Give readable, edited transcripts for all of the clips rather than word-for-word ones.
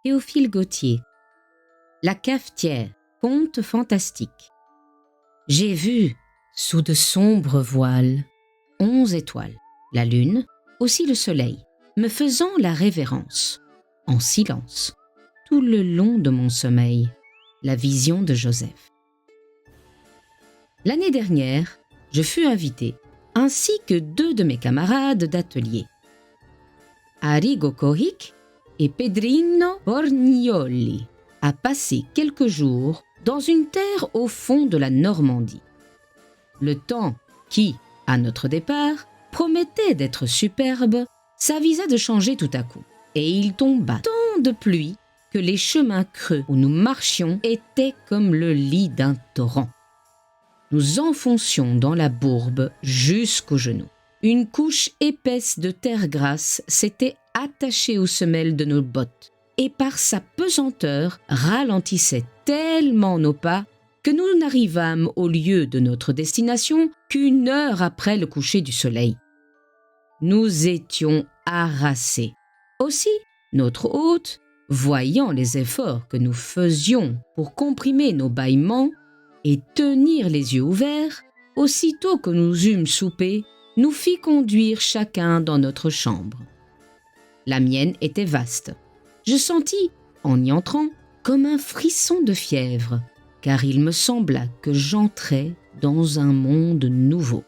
Théophile Gautier. La cafetière, conte fantastique. J'ai vu, sous de sombres voiles, 11 étoiles, la lune, aussi le soleil, me faisant la révérence, en silence, tout le long de mon sommeil, la vision de Joseph. L'année dernière, je fus invité, ainsi que 2 de mes camarades d'atelier, Arrigo Cohic et Pedrino Borgnioli, à passer quelques jours dans une terre au fond de la Normandie. Le temps qui, à notre départ, promettait d'être superbe, s'avisa de changer tout à coup, et il tomba tant de pluie que les chemins creux où nous marchions étaient comme le lit d'un torrent. Nous enfoncions dans la bourbe jusqu'aux genoux. Une couche épaisse de terre grasse s'était attachée aux semelles de nos bottes et par sa pesanteur ralentissait tellement nos pas que nous n'arrivâmes au lieu de notre destination qu'1 heure après le coucher du soleil. Nous étions harassés. Aussi, notre hôte, voyant les efforts que nous faisions pour comprimer nos bâillements et tenir les yeux ouverts, aussitôt que nous eûmes soupé, nous fit conduire chacun dans notre chambre. La mienne était vaste. Je sentis, en y entrant, comme un frisson de fièvre, car il me sembla que j'entrais dans un monde nouveau.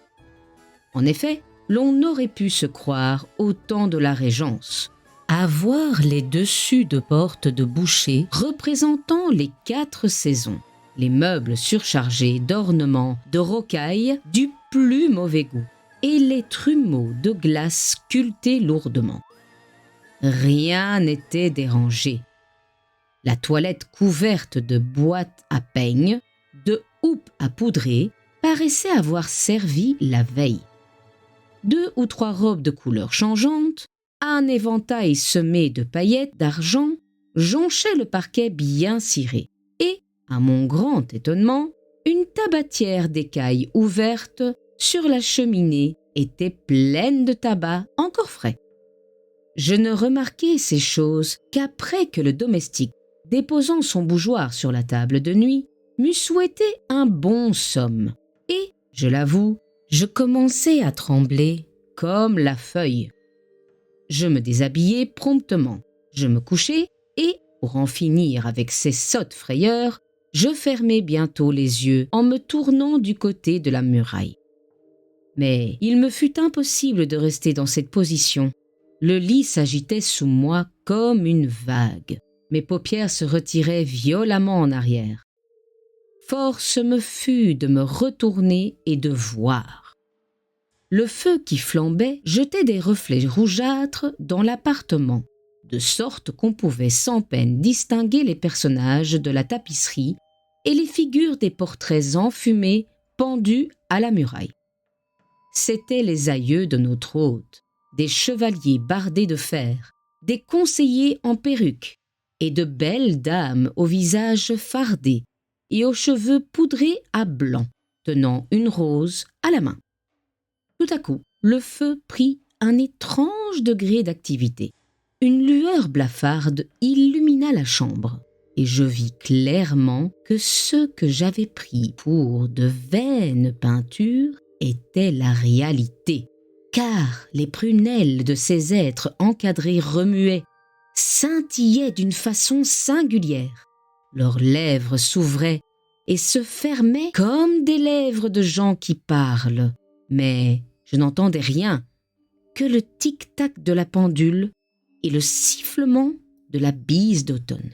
En effet, l'on aurait pu se croire au temps de la Régence, à voir les dessus de portes de boucher représentant les 4 saisons, les meubles surchargés d'ornements de rocaille du plus mauvais goût, et les trumeaux de glace sculptés lourdement. Rien n'était dérangé. La toilette couverte de boîtes à peignes, de houppes à poudrer, paraissait avoir servi la veille. 2 ou 3 robes de couleurs changeantes, un éventail semé de paillettes d'argent, jonchaient le parquet bien ciré, et, à mon grand étonnement, une tabatière d'écailles ouverte sur la cheminée était pleine de tabac encore frais. Je ne remarquai ces choses qu'après que le domestique, déposant son bougeoir sur la table de nuit, m'eût souhaité un bon somme, et, je l'avoue, je commençai à trembler comme la feuille. Je me déshabillai promptement, je me couchai, et, pour en finir avec ces sottes frayeurs, je fermai bientôt les yeux en me tournant du côté de la muraille. Mais il me fut impossible de rester dans cette position. Le lit s'agitait sous moi comme une vague. Mes paupières se retiraient violemment en arrière. Force me fut de me retourner et de voir. Le feu qui flambait jetait des reflets rougeâtres dans l'appartement, de sorte qu'on pouvait sans peine distinguer les personnages de la tapisserie et les figures des portraits enfumés pendus à la muraille. C'étaient les aïeux de notre hôte, des chevaliers bardés de fer, des conseillers en perruque, et de belles dames au visage fardé et aux cheveux poudrés à blanc, tenant une rose à la main. Tout à coup, le feu prit un étrange degré d'activité. Une lueur blafarde illumina la chambre, et je vis clairement que ce que j'avais pris pour de vaines peintures était la réalité, car les prunelles de ces êtres encadrés remuaient, scintillaient d'une façon singulière. Leurs lèvres s'ouvraient et se fermaient comme des lèvres de gens qui parlent, mais je n'entendais rien que le tic-tac de la pendule et le sifflement de la bise d'automne.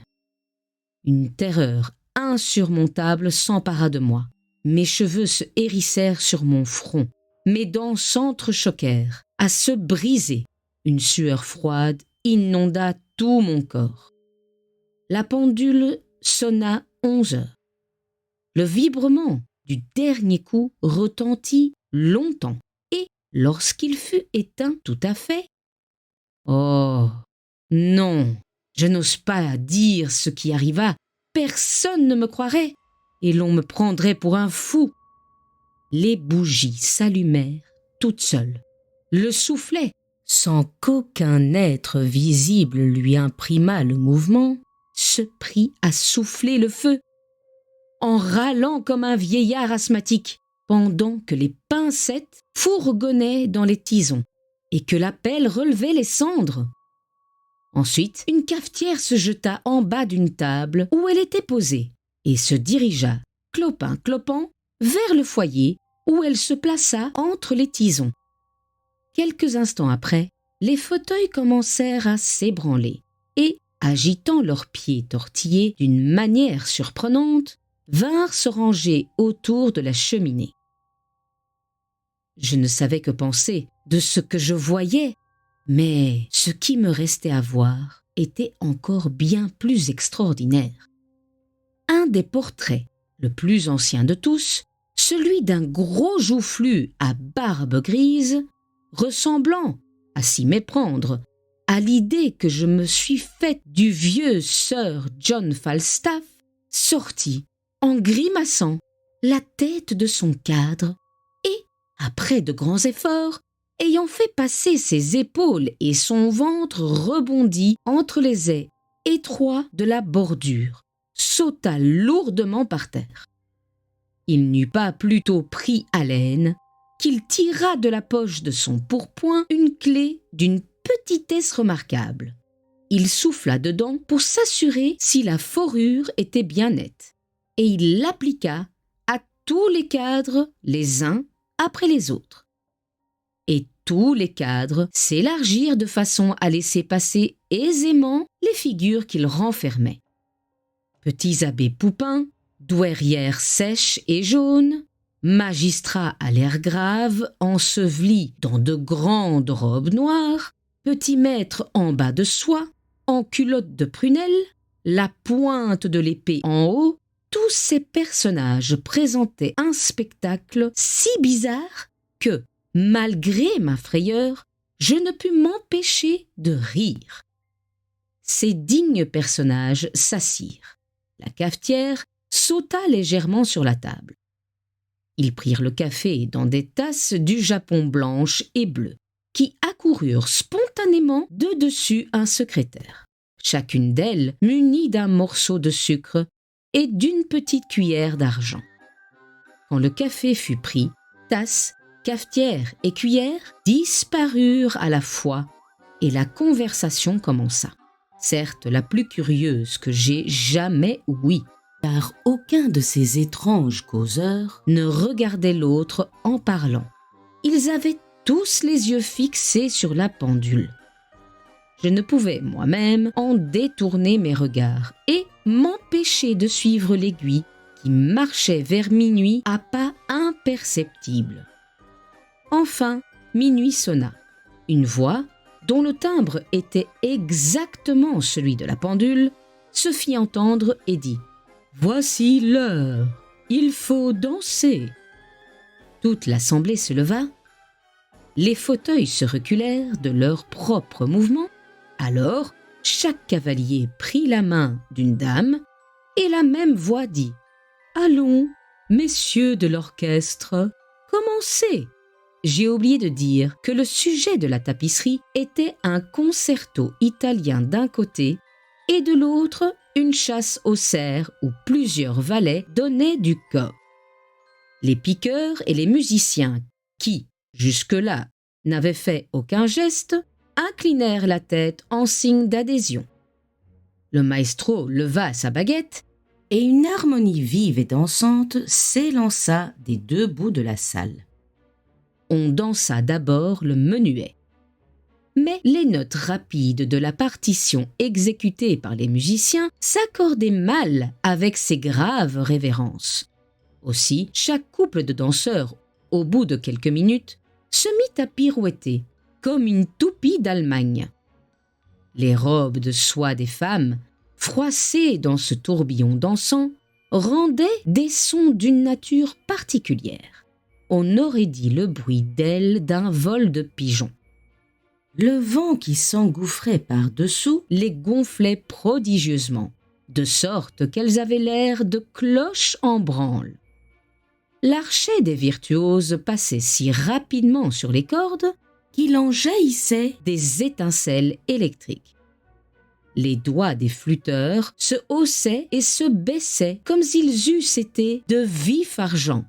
Une terreur insurmontable s'empara de moi. Mes cheveux se hérissèrent sur mon front, mes dents s'entrechoquèrent, à se briser. Une sueur froide inonda tout mon corps. La pendule sonna 11 heures. Le vibrement du dernier coup retentit longtemps, et lorsqu'il fut éteint tout à fait, oh non, je n'ose pas dire ce qui arriva, personne ne me croirait, et l'on me prendrait pour un fou. Les bougies s'allumèrent toutes seules. Le soufflet, sans qu'aucun être visible lui imprimât le mouvement, se prit à souffler le feu, en râlant comme un vieillard asthmatique, pendant que les pincettes fourgonnaient dans les tisons et que la pelle relevait les cendres. Ensuite, une cafetière se jeta en bas d'une table où elle était posée et se dirigea, clopin-clopant, vers le foyer où elle se plaça entre les tisons. Quelques instants après, les fauteuils commencèrent à s'ébranler et, agitant leurs pieds tortillés d'une manière surprenante, vinrent se ranger autour de la cheminée. Je ne savais que penser de ce que je voyais, mais ce qui me restait à voir était encore bien plus extraordinaire. Un des portraits, le plus ancien de tous, celui d'un gros joufflu à barbe grise, ressemblant, à s'y méprendre, à l'idée que je me suis faite du vieux Sir John Falstaff, sortit, en grimaçant, la tête de son cadre et, après de grands efforts, ayant fait passer ses épaules et son ventre rebondi entre les ais étroits de la bordure, sauta lourdement par terre. Il n'eut pas plutôt pris haleine qu'il tira de la poche de son pourpoint une clé d'une petitesse remarquable. Il souffla dedans pour s'assurer si la forure était bien nette, et il l'appliqua à tous les cadres les uns après les autres. Et tous les cadres s'élargirent de façon à laisser passer aisément les figures qu'ils renfermaient. Petits abbés poupins, douairières sèches et jaunes, magistrats à l'air grave, ensevelis dans de grandes robes noires, petits maîtres en bas de soie, en culottes de prunelle, la pointe de l'épée en haut, tous ces personnages présentaient un spectacle si bizarre que, malgré ma frayeur, je ne pus m'empêcher de rire. Ces dignes personnages s'assirent. La cafetière sauta légèrement sur la table. Ils prirent le café dans des tasses du Japon blanches et bleues, qui accoururent spontanément de dessus un secrétaire, chacune d'elles munie d'un morceau de sucre et d'une petite cuillère d'argent. Quand le café fut pris, tasse, cafetière et cuillère disparurent à la fois et la conversation commença. Certes la plus curieuse que j'ai jamais ouïe, car aucun de ces étranges causeurs ne regardait l'autre en parlant. Ils avaient tous les yeux fixés sur la pendule. Je ne pouvais moi-même en détourner mes regards et m'empêcher de suivre l'aiguille qui marchait vers minuit à pas imperceptibles. Enfin, minuit sonna. Une voix, dont le timbre était exactement celui de la pendule, se fit entendre et dit « Voici l'heure, il faut danser !» Toute l'assemblée se leva. Les fauteuils se reculèrent de leur propre mouvement. Alors, chaque cavalier prit la main d'une dame et la même voix dit « Allons, messieurs de l'orchestre, commencez !» J'ai oublié de dire que le sujet de la tapisserie était un concerto italien d'un côté et de l'autre une chasse aux cerfs où plusieurs valets donnaient du corps. Les piqueurs et les musiciens qui, jusque-là, n'avaient fait aucun geste, inclinèrent la tête en signe d'adhésion. Le maestro leva sa baguette et une harmonie vive et dansante s'élança des deux bouts de la salle. On dansa d'abord le menuet. Mais les notes rapides de la partition exécutée par les musiciens s'accordaient mal avec ces graves révérences. Aussi, chaque couple de danseurs, au bout de quelques minutes, se mit à pirouetter, comme une toupie d'Allemagne. Les robes de soie des femmes, froissées dans ce tourbillon dansant, rendaient des sons d'une nature particulière. On aurait dit le bruit d'ailes d'un vol de pigeons. Le vent qui s'engouffrait par-dessous les gonflait prodigieusement, de sorte qu'elles avaient l'air de cloches en branle. L'archet des virtuoses passait si rapidement sur les cordes qu'il en jaillissait des étincelles électriques. Les doigts des flûteurs se haussaient et se baissaient comme s'ils eussent été de vif argent.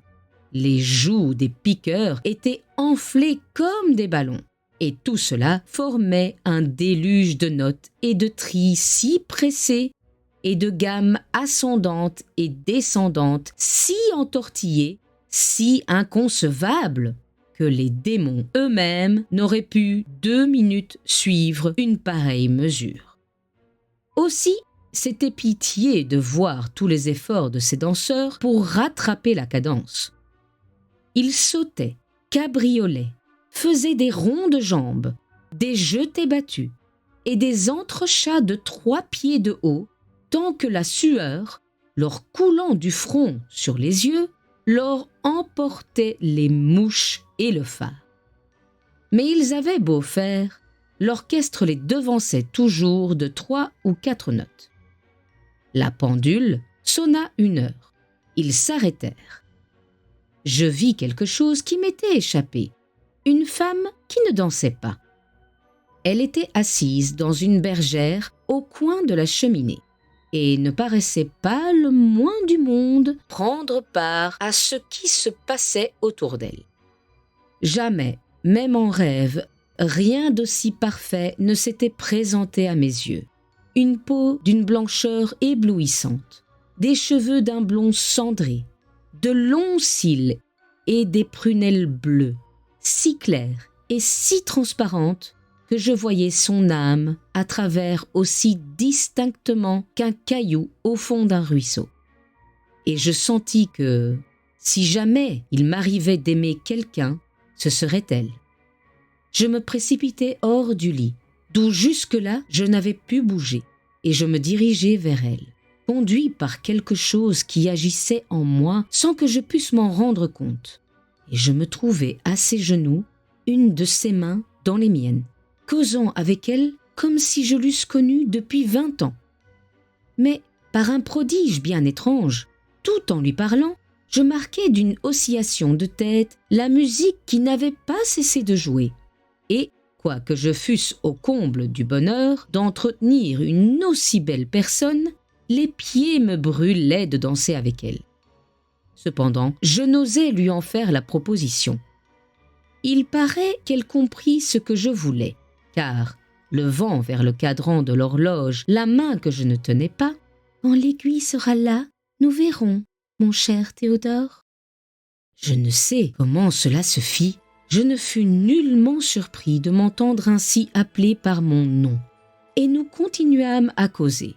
Les joues des piqueurs étaient enflées comme des ballons. Et tout cela formait un déluge de notes et de trilles si pressés et de gammes ascendantes et descendantes si entortillées, si inconcevables, que les démons eux-mêmes n'auraient pu 2 minutes suivre une pareille mesure. Aussi, c'était pitié de voir tous les efforts de ces danseurs pour rattraper la cadence. Ils sautaient, cabriolaient, faisaient des ronds de jambes, des jetés battus et des entrechats de 3 pieds de haut, tant que la sueur, leur coulant du front sur les yeux, leur emportait les mouches et le phare. Mais ils avaient beau faire, l'orchestre les devançait toujours de 3 ou 4 notes. La pendule sonna 1 heure. Ils s'arrêtèrent. Je vis quelque chose qui m'était échappé. Une femme qui ne dansait pas. Elle était assise dans une bergère au coin de la cheminée et ne paraissait pas le moins du monde prendre part à ce qui se passait autour d'elle. Jamais, même en rêve, rien d'aussi parfait ne s'était présenté à mes yeux. Une peau d'une blancheur éblouissante, des cheveux d'un blond cendré, de longs cils et des prunelles bleues, si claires et si transparentes que je voyais son âme à travers aussi distinctement qu'un caillou au fond d'un ruisseau. Et je sentis que, si jamais il m'arrivait d'aimer quelqu'un, ce serait elle. Je me précipitai hors du lit, d'où jusque-là je n'avais pu bouger, et je me dirigeai vers elle, conduit par quelque chose qui agissait en moi sans que je pusse m'en rendre compte. Et je me trouvai à ses genoux, une de ses mains dans les miennes, causant avec elle comme si je l'eusse connue depuis 20 ans. Mais, par un prodige bien étrange, tout en lui parlant, je marquai d'une oscillation de tête la musique qui n'avait pas cessé de jouer. Et, quoique je fusse au comble du bonheur d'entretenir une aussi belle personne, les pieds me brûlaient de danser avec elle. Cependant, je n'osais lui en faire la proposition. Il paraît qu'elle comprit ce que je voulais, car, levant vers le cadran de l'horloge la main que je ne tenais pas, « Quand l'aiguille sera là, nous verrons, mon cher Théodore. » Je ne sais comment cela se fit, je ne fus nullement surpris de m'entendre ainsi appeler par mon nom, et nous continuâmes à causer.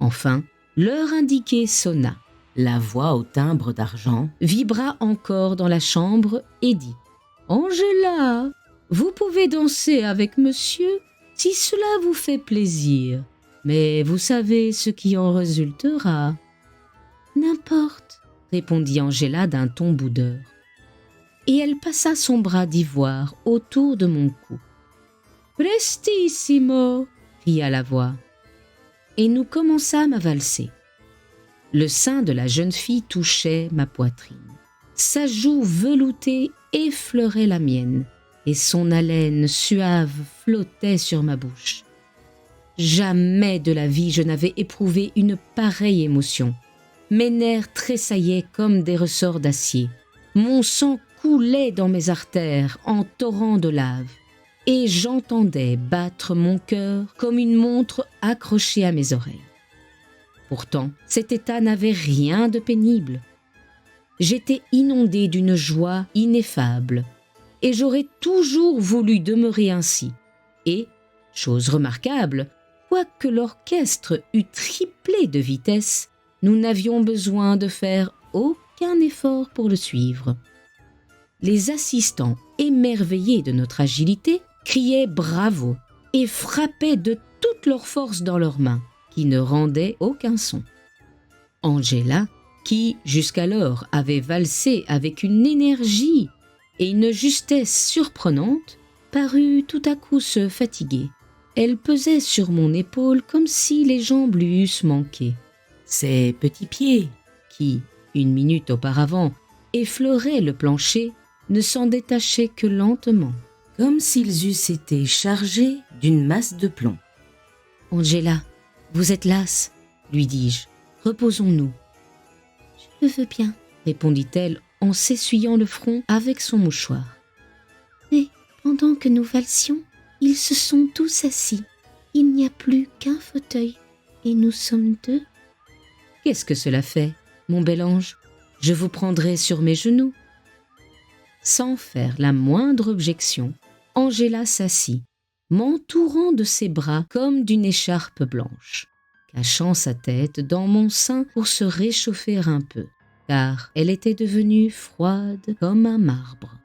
Enfin, l'heure indiquée sonna. La voix au timbre d'argent vibra encore dans la chambre et dit « Angela, vous pouvez danser avec monsieur si cela vous fait plaisir, mais vous savez ce qui en résultera. »« N'importe, » répondit Angela d'un ton boudeur. Et elle passa son bras d'ivoire autour de mon cou. « Prestissimo » cria la voix. Et nous commençâmes à valser. Le sein de la jeune fille touchait ma poitrine. Sa joue veloutée effleurait la mienne, et son haleine suave flottait sur ma bouche. Jamais de la vie je n'avais éprouvé une pareille émotion. Mes nerfs tressaillaient comme des ressorts d'acier. Mon sang coulait dans mes artères en torrents de lave, et j'entendais battre mon cœur comme une montre accrochée à mes oreilles. Pourtant, cet état n'avait rien de pénible. J'étais inondée d'une joie ineffable, et j'aurais toujours voulu demeurer ainsi. Et, chose remarquable, quoique l'orchestre eût triplé de vitesse, nous n'avions besoin de faire aucun effort pour le suivre. Les assistants, émerveillés de notre agilité, criaient bravo et frappaient de toute leur force dans leurs mains, qui ne rendaient aucun son. Angela, qui jusqu'alors avait valsé avec une énergie et une justesse surprenantes, parut tout à coup se fatiguer. Elle pesait sur mon épaule comme si les jambes lui eussent manqué. Ses petits pieds, qui, une minute auparavant, effleuraient le plancher, ne s'en détachaient que lentement, comme s'ils eussent été chargés d'une masse de plomb. Angela, vous êtes lasse, lui dis-je. Reposons-nous. Je le veux bien, répondit-elle en s'essuyant le front avec son mouchoir. Mais pendant que nous valsions, ils se sont tous assis. Il n'y a plus qu'un fauteuil et nous sommes deux. Qu'est-ce que cela fait, mon bel ange? Je vous prendrai sur mes genoux. Sans faire la moindre objection, Angela s'assit, m'entourant de ses bras comme d'une écharpe blanche, cachant sa tête dans mon sein pour se réchauffer un peu, car elle était devenue froide comme un marbre.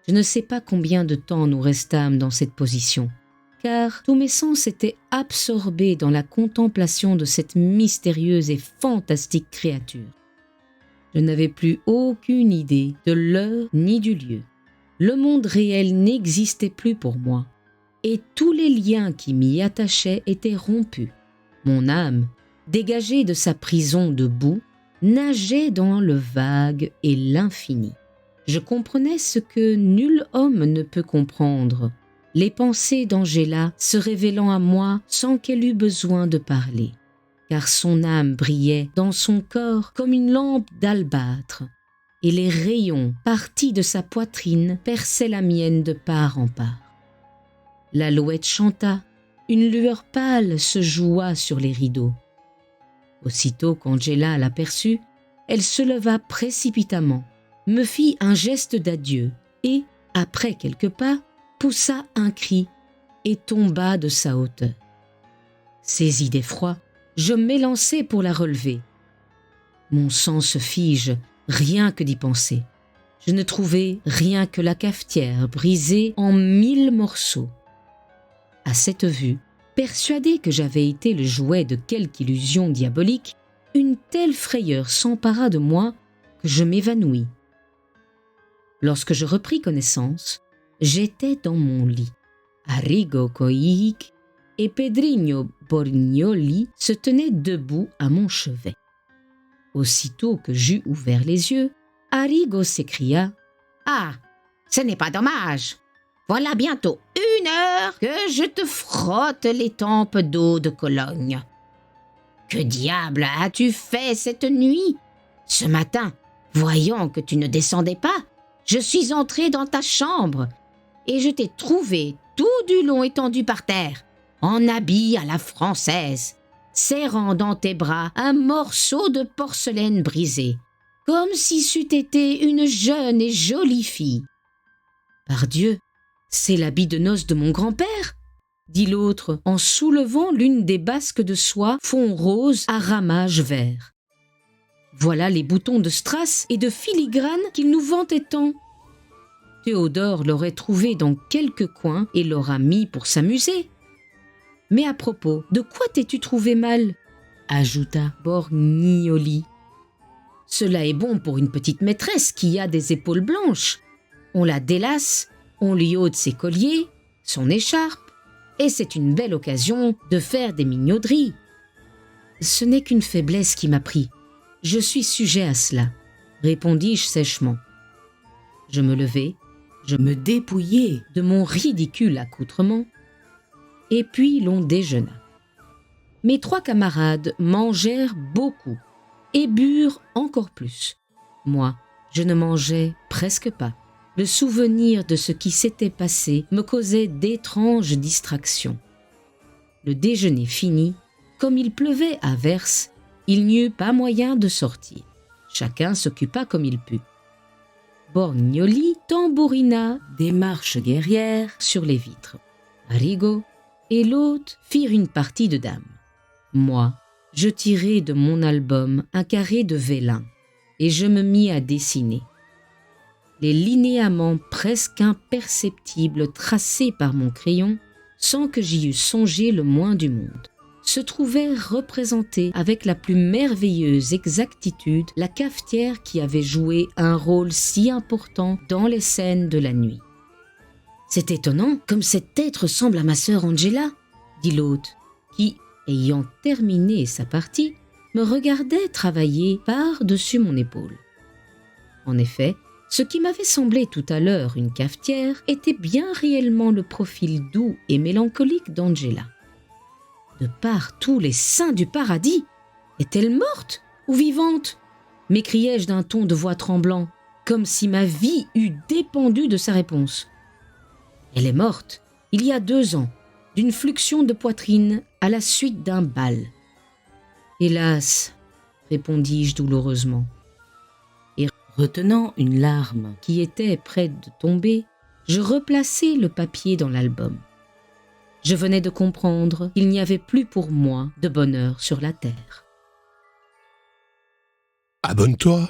Je ne sais pas combien de temps nous restâmes dans cette position, car tous mes sens étaient absorbés dans la contemplation de cette mystérieuse et fantastique créature. Je n'avais plus aucune idée de l'heure ni du lieu. Le monde réel n'existait plus pour moi, et tous les liens qui m'y attachaient étaient rompus. Mon âme, dégagée de sa prison de boue, nageait dans le vague et l'infini. Je comprenais ce que nul homme ne peut comprendre, les pensées d'Angela se révélant à moi sans qu'elle eût besoin de parler, car son âme brillait dans son corps comme une lampe d'albâtre, et les rayons partis de sa poitrine perçaient la mienne de part en part. L'alouette chanta, une lueur pâle se joua sur les rideaux. Aussitôt qu'Angela l'aperçut, elle se leva précipitamment, me fit un geste d'adieu et, après quelques pas, poussa un cri et tomba de sa hauteur. Saisi d'effroi, je m'élançai pour la relever. Mon sang se fige, rien que d'y penser. Je ne trouvai rien que la cafetière brisée en 1000 morceaux. À cette vue, persuadé que j'avais été le jouet de quelque illusion diabolique, une telle frayeur s'empara de moi que je m'évanouis. Lorsque je repris connaissance, j'étais dans mon lit. Arrigo Cohic et Pedrinho Borgnoli se tenaient debout à mon chevet. Aussitôt que j'eus ouvert les yeux, Arrigo s'écria « Ah, ce n'est pas dommage! Voilà bientôt 1 heure que je te frotte les tempes d'eau de Cologne. Que diable as-tu fait cette nuit? Ce matin, voyant que tu ne descendais pas, je suis entré dans ta chambre et je t'ai trouvé tout du long étendu par terre, en habit à la française, serrant dans tes bras un morceau de porcelaine brisée, comme si c'eût été une jeune et jolie fille. « Pardieu, c'est l'habit de noces de mon grand-père !» dit l'autre en soulevant l'une des basques de soie fond rose à ramages verts. Voilà les boutons de strass et de filigrane qu'il nous vantait tant. Théodore l'aurait trouvé dans quelque coin et l'aura mis pour s'amuser. Mais à propos, de quoi t'es-tu trouvé mal? Ajouta Borgnoli. Cela est bon pour une petite maîtresse qui a des épaules blanches. On la délace, on lui ôte ses colliers, son écharpe, et c'est une belle occasion de faire des minauderies. Ce n'est qu'une faiblesse qui m'a pris. Je suis sujet à cela, répondis-je sèchement. Je me levai, je me dépouillai de mon ridicule accoutrement, et puis l'on déjeuna. Mes 3 camarades mangèrent beaucoup et burent encore plus. Moi, je ne mangeais presque pas. Le souvenir de ce qui s'était passé me causait d'étranges distractions. Le déjeuner fini, comme il pleuvait à verse, il n'y eut pas moyen de sortir. Chacun s'occupa comme il put. Borgnoli tambourina des marches guerrières sur les vitres. Arrigo et l'hôte firent une partie de dames. Moi, je tirai de mon album un carré de vélin et je me mis à dessiner. Les linéaments presque imperceptibles tracés par mon crayon, sans que j'y eusse songé le moins du monde, se trouvèrent représentés avec la plus merveilleuse exactitude la cafetière qui avait joué un rôle si important dans les scènes de la nuit. « C'est étonnant comme cet être ressemble à ma sœur Angela, » dit l'hôte, qui, ayant terminé sa partie, me regardait travailler par-dessus mon épaule. En effet, ce qui m'avait semblé tout à l'heure une cafetière était bien réellement le profil doux et mélancolique d'Angela. De par tous les saints du paradis, est-elle morte ou vivante ?» m'écriai-je d'un ton de voix tremblant, comme si ma vie eût dépendu de sa réponse. « Elle est morte, il y a 2 ans, d'une fluxion de poitrine à la suite d'un bal. »« Hélas !» répondis-je douloureusement. Et retenant une larme qui était près de tomber, je replaçai le papier dans l'album. Je venais de comprendre qu'il n'y avait plus pour moi de bonheur sur la terre. Abonne-toi.